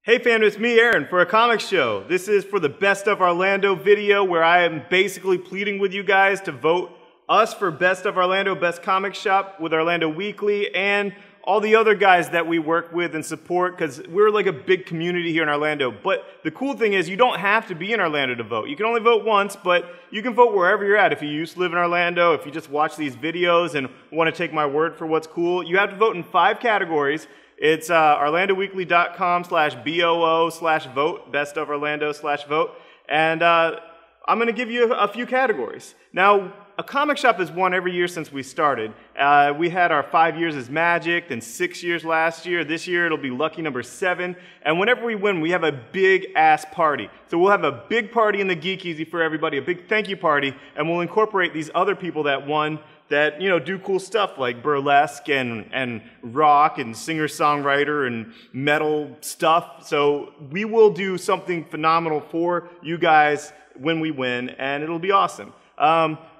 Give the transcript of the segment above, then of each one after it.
Hey fam, it's me, Aaron, for a comic show. This is for the Best of Orlando video where I am basically pleading with you guys to vote us for Best of Orlando, Best Comic Shop with Orlando Weekly, and all the other guys that we work with and support, because we're like a big community here in Orlando. But the cool thing is you don't have to be in Orlando to vote. You can only vote once, but you can vote wherever you're at. If you used to live in Orlando, if you just watch these videos and want to take my word for what's cool, you have to vote in 5 categories. It's orlandoweekly.com/BOO/vote, Best of Orlando/vote, and I'm going to give you a few categories. Now, a comic shop has won every year since we started. We had our 5 years as Magic, then 6 years last year. This year it'll be lucky number 7. And whenever we win, we have a big ass party. So we'll have a big party in the Geek Easy for everybody, a big thank you party, and we'll incorporate these other people that won that, you know, do cool stuff like Burlesque and rock and Singer-Songwriter and metal stuff. So we will do something phenomenal for you guys when we win, and it'll be awesome.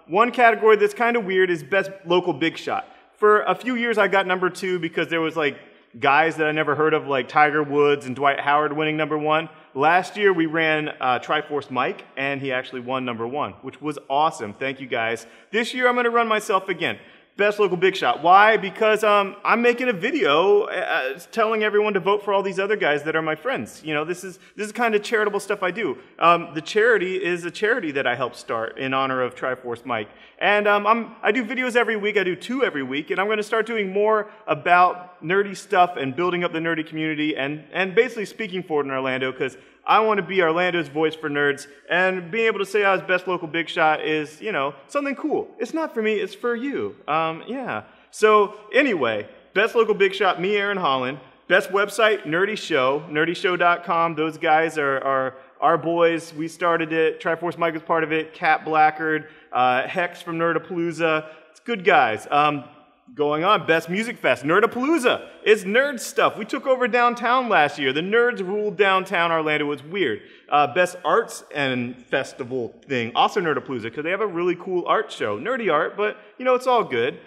One category that's kind of weird is Best Local Big Shot. For a few years I got number 2 because there was like guys that I never heard of like Tiger Woods and Dwight Howard winning number 1. Last year we ran Triforce Mike and he actually won number 1, which was awesome. Thank you guys. This year I'm going to run myself again. Best Local Big Shot. Why? Because I'm making a video telling everyone to vote for all these other guys that are my friends. You know, this is kind of charitable stuff I do. The charity is a charity that I helped start in honor of Triforce Mike. And I do videos every week. I do 2 every week. And I'm going to start doing more about nerdy stuff and building up the nerdy community and basically speaking for it in Orlando, because I want to be Orlando's voice for nerds, and being able to say I was Best Local Big Shot is, you know, something cool. It's not for me, it's for you. Yeah. So anyway, Best Local Big Shot, me, Aaron Haaland. Best website, Nerdy Show, nerdyshow.com. Those guys are our boys. We started it. Triforce Mike was part of it. Cat Blackard, Hex from Nerdapalooza. It's good guys. Going on, Best Music Fest, Nerdapalooza. It's nerd stuff. We took over downtown last year. The nerds ruled downtown Orlando. It was weird. Best Arts and Festival thing, also Nerdapalooza, because they have a really cool art show. Nerdy art, but, you know, it's all good.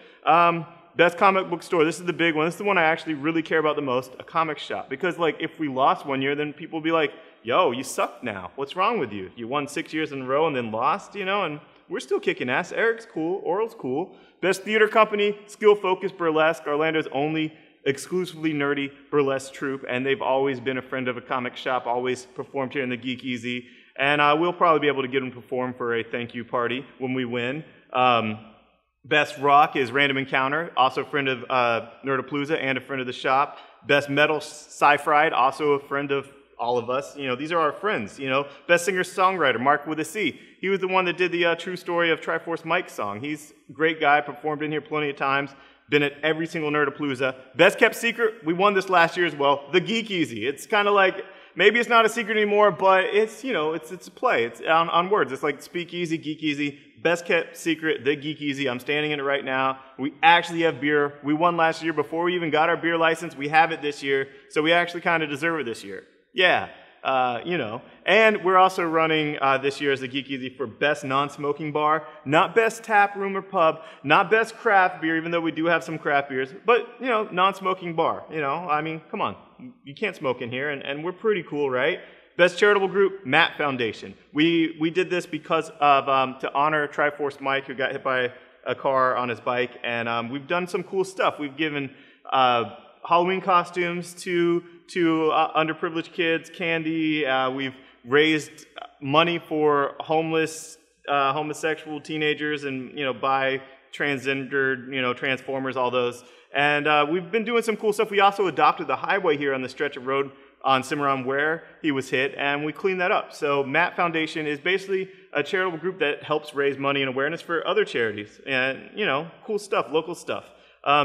Best Comic Book Store. This is the big one. This is the one I actually really care about the most, a comic shop. Because, like, if we lost one year, then people will be like, yo, you suck now. What's wrong with you? You won 6 years in a row and then lost, you know, and we're still kicking ass. Eric's cool. Oral's cool. Best Theater Company, Skill Focus Burlesque, Orlando's only exclusively nerdy burlesque troupe, and they've always been a friend of a comic shop, always performed here in the Geek Easy, and we'll probably be able to get them to perform for a thank you party when we win. Best Rock is Random Encounter, also a friend of Nerdapalooza and a friend of the shop. Best Metal, Sci-Fried, also a friend of all of us. You know, these are our friends, you know. Best Singer-Songwriter, Marc with a C. He was the one that did the true story of Triforce Mike's song. He's a great guy, performed in here plenty of times, been at every single Nerdapalooza. Best Kept Secret, we won this last year as well, the Geek Easy. It's kind of like, maybe it's not a secret anymore, but it's, you know, it's a play. It's on words. It's like Speak Easy, Geek Easy. Best Kept Secret, the Geek Easy. I'm standing in it right now. We actually have beer. We won last year before we even got our beer license. We have it this year, so we actually kind of deserve it this year. Yeah, you know. And we're also running this year as the Geek Easy for Best Non-Smoking Bar, not Best Tap Room or Pub, not Best Craft Beer, even though we do have some craft beers, but, you know, non-smoking bar, you know. I mean, come on. You can't smoke in here, and we're pretty cool, right? Best Charitable Group, Matt Foundation. We did this because of, to honor Triforce Mike, who got hit by a car on his bike, and we've done some cool stuff. We've given Halloween costumes to underprivileged kids, candy. We've raised money for homeless, homosexual teenagers, and, you know, bi, transgendered, you know, transformers, all those. And we've been doing some cool stuff. We also adopted the highway here on the stretch of road on Cimarron where he was hit, and we cleaned that up. So Matt Foundation is basically a charitable group that helps raise money and awareness for other charities. And, you know, cool stuff, local stuff.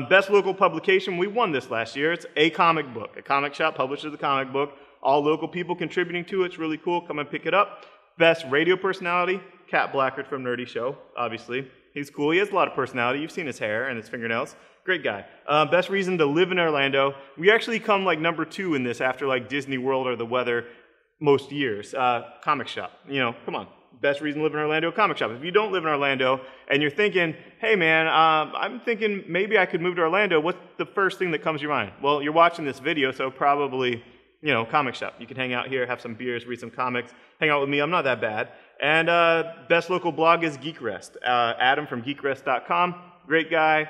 Best Local Publication, we won this last year. It's A Comic Book. A comic shop publishes the comic book. All local people contributing to it. It's really cool. Come and pick it up. Best Radio Personality, Cat Blackard from Nerdy Show, obviously. He's cool. He has a lot of personality. You've seen his hair and his fingernails. Great guy. Best Reason to Live in Orlando. We actually come like number 2 in this after like Disney World or the weather most years. Comic shop. You know, come on. Best Reason to Live in Orlando, comic shop. If you don't live in Orlando and you're thinking, hey man, I'm thinking maybe I could move to Orlando, what's the first thing that comes to your mind? Well, you're watching this video, so probably comic shop. You can hang out here, have some beers, read some comics, hang out with me. I'm not that bad. And best local blog is Geek Rest. Adam from geekrest.com, great guy.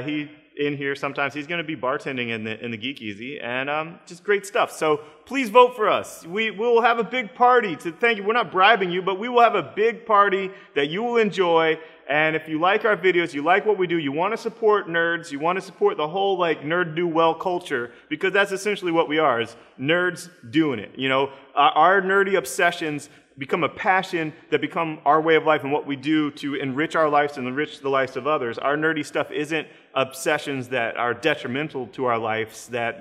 He in here sometimes. He's going to be bartending in the Geek Easy, and just great stuff. So please vote for us. We will have a big party to thank you. We're not bribing you, but we will have a big party that you will enjoy. And if you like our videos, you like what we do, you want to support nerds, you want to support the whole nerd do well culture, because that's essentially what we are, is nerds doing it. Our nerdy obsessions become a passion that become our way of life and what we do to enrich our lives and enrich the lives of others. Our nerdy stuff isn't obsessions that are detrimental to our lives, that,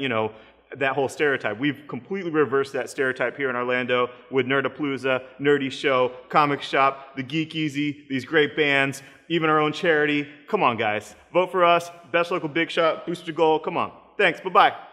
that whole stereotype. We've completely reversed that stereotype here in Orlando with Nerdapalooza, Nerdy Show, Comic Shop, the Geek Easy, these great bands, even our own charity. Come on, guys. Vote for us. Best local big shot, booster goal. Come on. Thanks. Bye-bye.